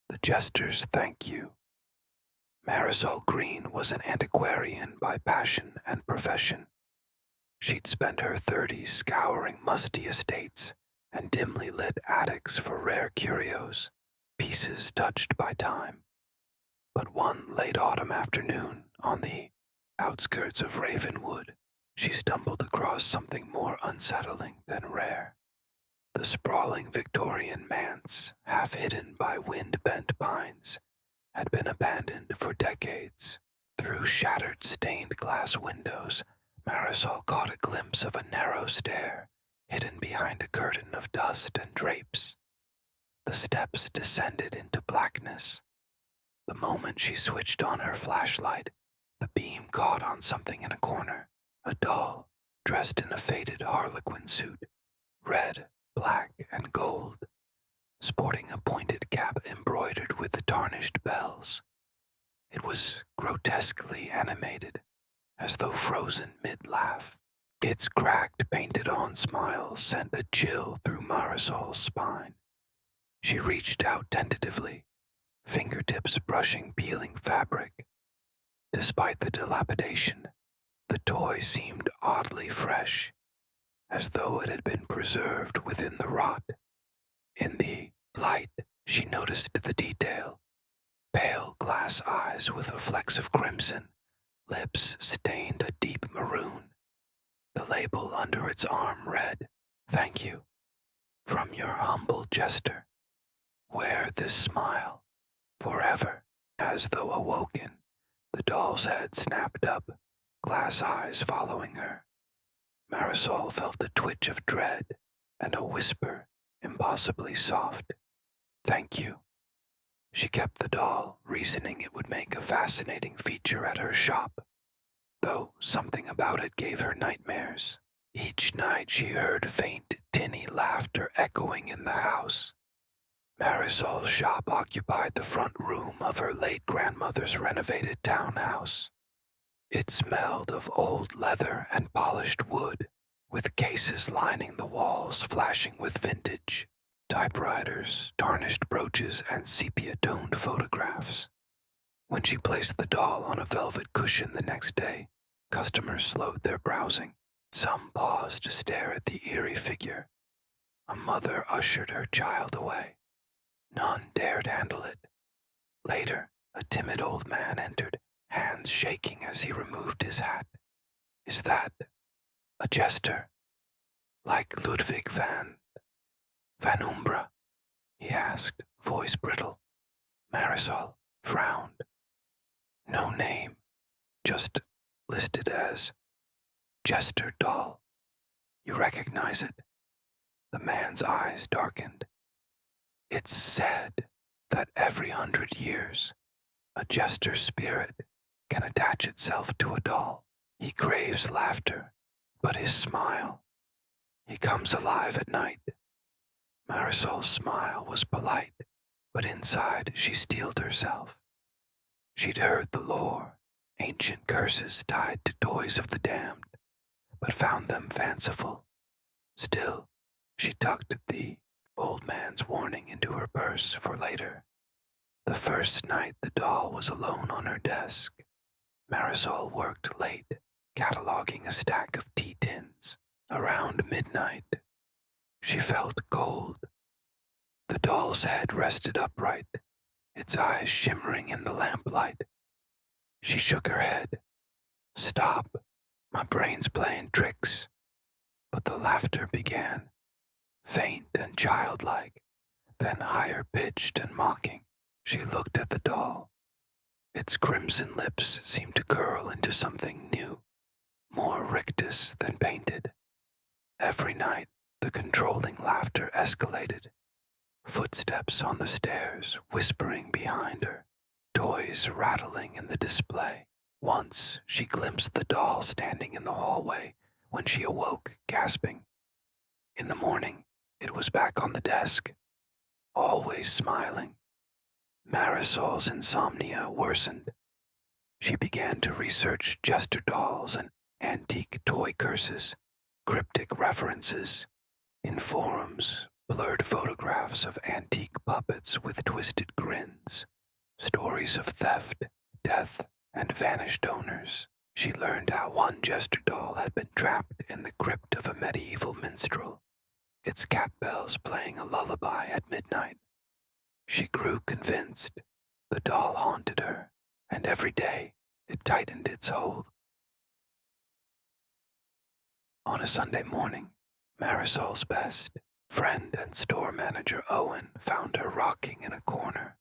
The Jester's Thank You. Marisol Green was an antiquarian by passion and profession. She'd spent her 30s scouring musty estates and dimly lit attics for rare curios, pieces touched by time. But one late autumn afternoon, on the outskirts of Ravenwood, she stumbled across something more unsettling than rare. The sprawling Victorian manse, half hidden by wind-bent pines, had been abandoned for decades. Through shattered stained glass windows, Marisol caught a glimpse of a narrow stair hidden behind a curtain of dust and drapes. The steps descended into blackness. The moment she switched on her flashlight, the beam caught on something in a corner, a doll dressed in a faded harlequin suit, red, black, and gold, sporting a pointed cap embroidered with the tarnished bells. It was grotesquely animated, as though frozen mid-laugh. Its cracked, painted-on smile sent a chill through Marisol's spine. She reached out tentatively, fingertips brushing peeling fabric. Despite the dilapidation, the toy seemed oddly fresh, as though it had been preserved within the rot. In the light, she noticed the detail. Pale glass eyes with flecks of crimson, lips stained a deep maroon. The label under its arm read, "Thank you. From your humble Jester. Wear this smile forever." As though awoken, the doll's head snapped up, glass eyes following her. Marisol felt a twitch of dread and a whisper, impossibly soft. "Thank you." She kept the doll, reasoning it would make a fascinating feature at her shop, though something about it gave her nightmares. Each night she heard faint, tinny laughter echoing in the house. Marisol's shop occupied the front room of her late grandmother's renovated townhouse. It smelled of old leather and polished wood, with cases lining the walls flashing with vintage, typewriters, tarnished brooches, and sepia-toned photographs. When she placed the doll on a velvet cushion the next day, customers slowed their browsing. Some paused to stare at the eerie figure. A mother ushered her child away. None dared handle it. Later, a timid old man entered, hands shaking as he removed his hat. "Is that a Jester? Like Ludwig Van Umbra?" he asked, voice brittle. Marisol frowned. "No name, just listed as Jester doll. You recognize it?" The man's eyes darkened. "It's said that every 100 years, a Jester spirit can attach itself to a doll. He craves laughter, but his smile, he comes alive at night." Marisol's smile was polite, but inside she steeled herself. She'd heard the lore, ancient curses tied to toys of the damned, but found them fanciful. Still, she tucked the old man's warning into her purse for later. The first night the doll was alone on her desk. Marisol worked late, cataloging a stack of tea tins. Around midnight, she felt cold. The doll's head rested upright, its eyes shimmering in the lamplight. She shook her head. "Stop, my brain's playing tricks." But the laughter began, faint and childlike, then higher-pitched and mocking. She looked at the doll. Its crimson lips seemed to curl into something new, more rictus than painted. Every night, the controlling laughter escalated. Footsteps on the stairs, whispering behind her, toys rattling in the display. Once, she glimpsed the doll standing in the hallway when she awoke, gasping. In the morning, it was back on the desk, always smiling. Marisol's insomnia worsened. She began to research Jester dolls and antique toy curses, cryptic references. In forums, blurred photographs of antique puppets with twisted grins Stories of theft, death, and vanished owners. She learned how one Jester doll had been trapped in the crypt of a medieval minstrel, its cap bells playing a lullaby at midnight. She grew convinced the doll haunted her, and every day it tightened its hold. On a Sunday morning, Marisol's best friend and store manager Owen found her rocking in a corner,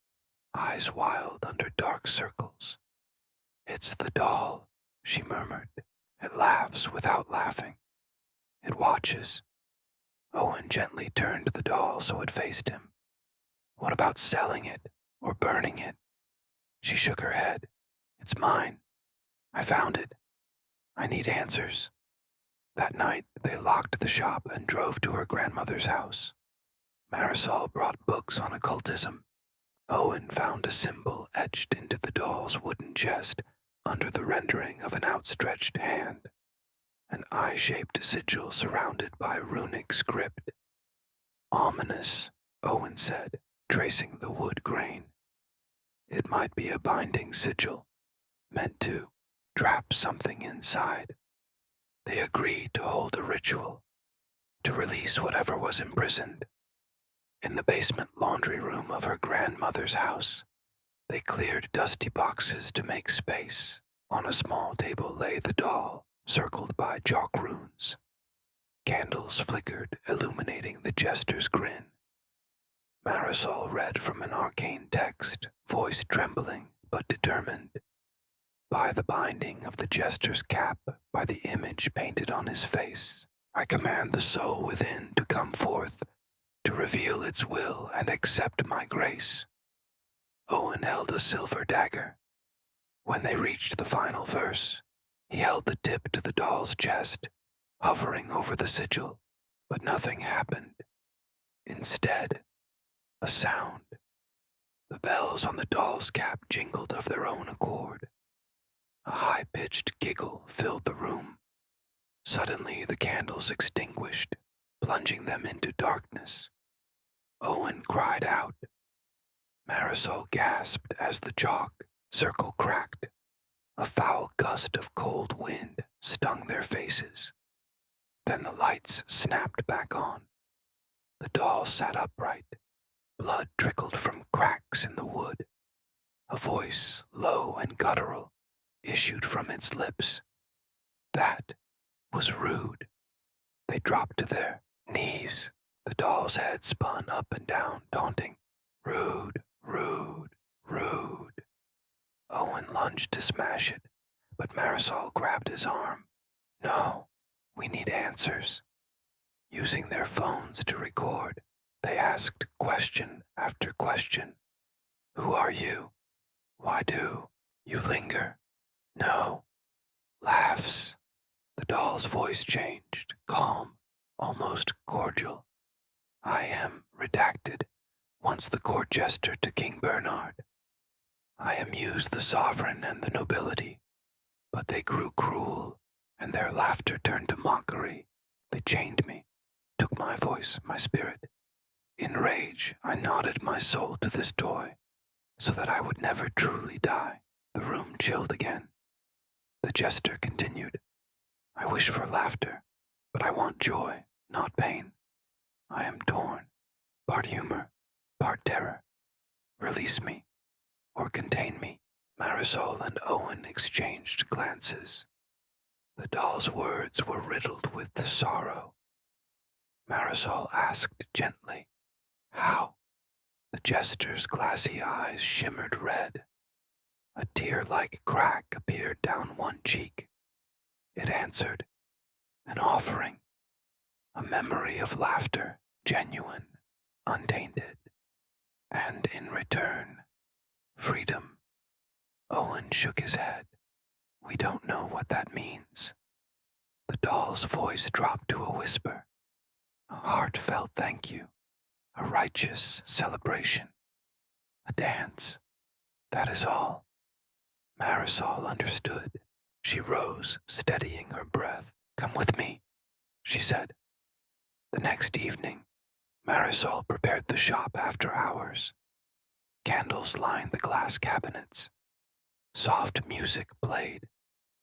eyes wild under dark circles. "It's the doll," she murmured. "It laughs without laughing. It watches." Owen gently turned the doll so it faced him. "What about selling it or burning it?" She shook her head. "It's mine. I found it. I need answers." That night, they locked the shop and drove to her grandmother's house. Marisol brought books on occultism. Owen found a symbol etched into the doll's wooden chest under the rendering of an outstretched hand, an eye-shaped sigil surrounded by runic script. "Ominous," Owen said, tracing the wood grain. "It might be a binding sigil, meant to trap something inside." They agreed to hold a ritual, to release whatever was imprisoned. In the basement laundry room of her grandmother's house, they cleared dusty boxes to make space. On a small table lay the doll, circled by chalk runes. Candles flickered, illuminating the Jester's grin. Marisol read from an arcane text, voice trembling but determined. "By the binding of the Jester's cap, by the image painted on his face, I command the soul within to come forth, to reveal its will and accept my grace." Owen held a silver dagger. When they reached the final verse, he held the tip to the doll's chest, hovering over the sigil, but nothing happened. Instead, a sound. The bells on the doll's cap jingled of their own accord. A high-pitched giggle filled the room. Suddenly the candles extinguished, plunging them into darkness. Owen cried out. Marisol gasped as the chalk circle cracked. A foul gust of cold wind stung their faces. Then the lights snapped back on. The doll sat upright. Blood trickled from cracks in the wood. A voice, low and guttural, issued from its lips. That was rude. They dropped to their knees. The doll's head spun up and down, taunting. "Rude, rude, rude." Owen lunged to smash it, but Marisol grabbed his arm. "No, we need answers." Using their phones to record, they asked question after question. "Who are you? Why do you linger? No." Laughs. The doll's voice changed, calm, almost cordial. "I am redacted, once the court jester to King Bernard. I amused the sovereign and the nobility, but they grew cruel, and their laughter turned to mockery. They chained me, took my voice, my spirit. In rage, I knotted my soul to this toy, so that I would never truly die." The room chilled again. The jester continued. "I wish for laughter, but I want joy, not pain. I am torn, part humor, part terror. Release me, or contain me." Marisol and Owen exchanged glances. The doll's words were riddled with the sorrow. Marisol asked gently, "How?" The jester's glassy eyes shimmered red. A tear-like crack appeared down one cheek. It answered, "An offering, a memory of laughter, genuine, untainted, and in return, freedom." Owen shook his head. "We don't know what that means." The doll's voice dropped to a whisper. "A heartfelt thank you, a righteous celebration, a dance. That is all." Marisol understood. She rose, steadying her breath. "Come with me," she said. The next evening, Marisol prepared the shop after hours. Candles lined the glass cabinets. Soft music played,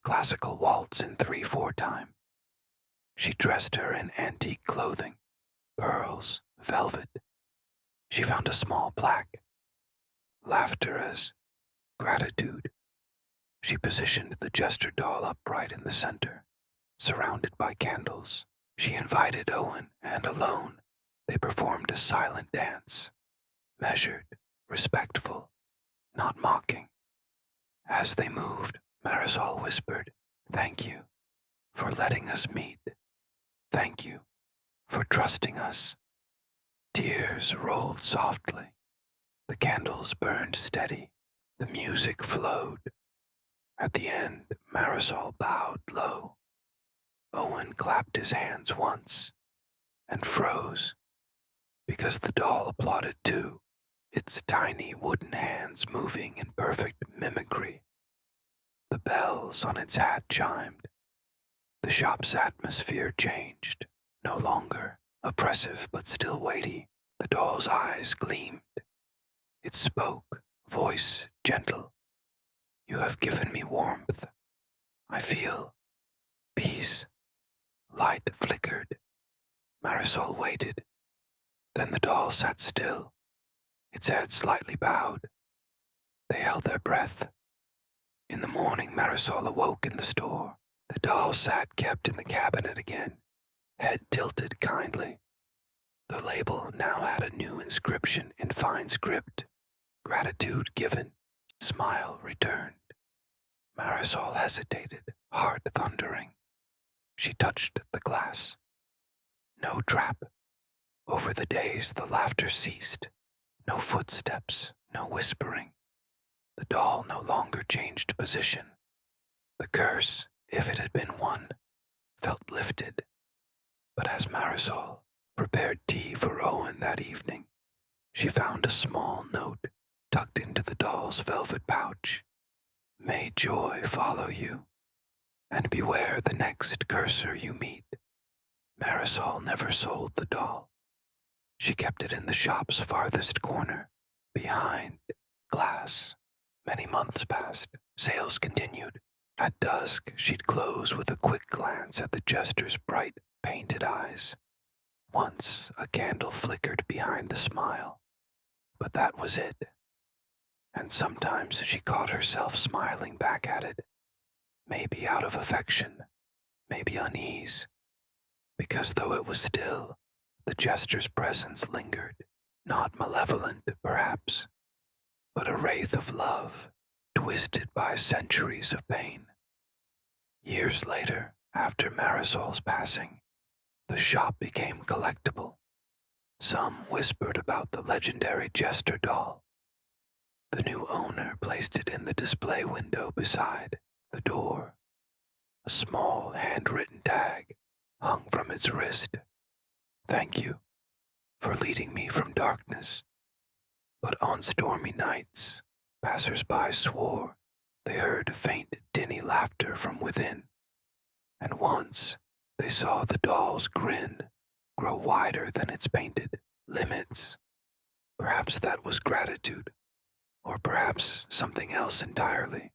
classical waltz in 3/4 time. She dressed her in antique clothing, pearls, velvet. She found a small plaque, laughter as gratitude. She positioned the Jester doll upright in the center, surrounded by candles. She invited Owen, and alone, they performed a silent dance, measured, respectful, not mocking. As they moved, Marisol whispered, "Thank you for letting us meet. Thank you for trusting us." Tears rolled softly. The candles burned steady. The music flowed. At the end, Marisol bowed low. Owen clapped his hands once and froze, because the doll applauded too, its tiny wooden hands moving in perfect mimicry. The bells on its hat chimed. The shop's atmosphere changed, no longer oppressive but still weighty. The doll's eyes gleamed. It spoke, voice gentle. "You have given me warmth. I feel peace." Light flickered. Marisol waited. Then the doll sat still, its head slightly bowed. They held their breath. In the morning, Marisol awoke in the store. The doll sat kept in the cabinet again, head tilted kindly. The label now had a new inscription in fine script. Gratitude given, smile returned. Marisol hesitated, heart thundering. She touched the glass. No trap. Over the days, the laughter ceased. No footsteps, no whispering. The doll no longer changed position. The curse, if it had been one, felt lifted. But as Marisol prepared tea for Owen that evening, she found a small note tucked into the doll's velvet pouch. "May joy follow you, and beware the next curser you meet." Marisol never sold the doll. She kept it in the shop's farthest corner, behind glass. Many months passed. Sales continued. At dusk, she'd close with a quick glance at the Jester's bright, painted eyes. Once, a candle flickered behind the smile, but that was it. And sometimes she caught herself smiling back at it, maybe out of affection, maybe unease, because though it was still, the Jester's presence lingered, not malevolent, perhaps, but a wraith of love, twisted by centuries of pain. Years later, after Marisol's passing, the shop became collectible. Some whispered about the legendary Jester doll. The new owner placed it in the display window beside the door. A small handwritten tag hung from its wrist. "Thank you for leading me from darkness." But on stormy nights, passers-by swore they heard faint, tinny laughter from within, and once they saw the doll's grin grow wider than its painted limits. Perhaps that was gratitude, or perhaps something else entirely.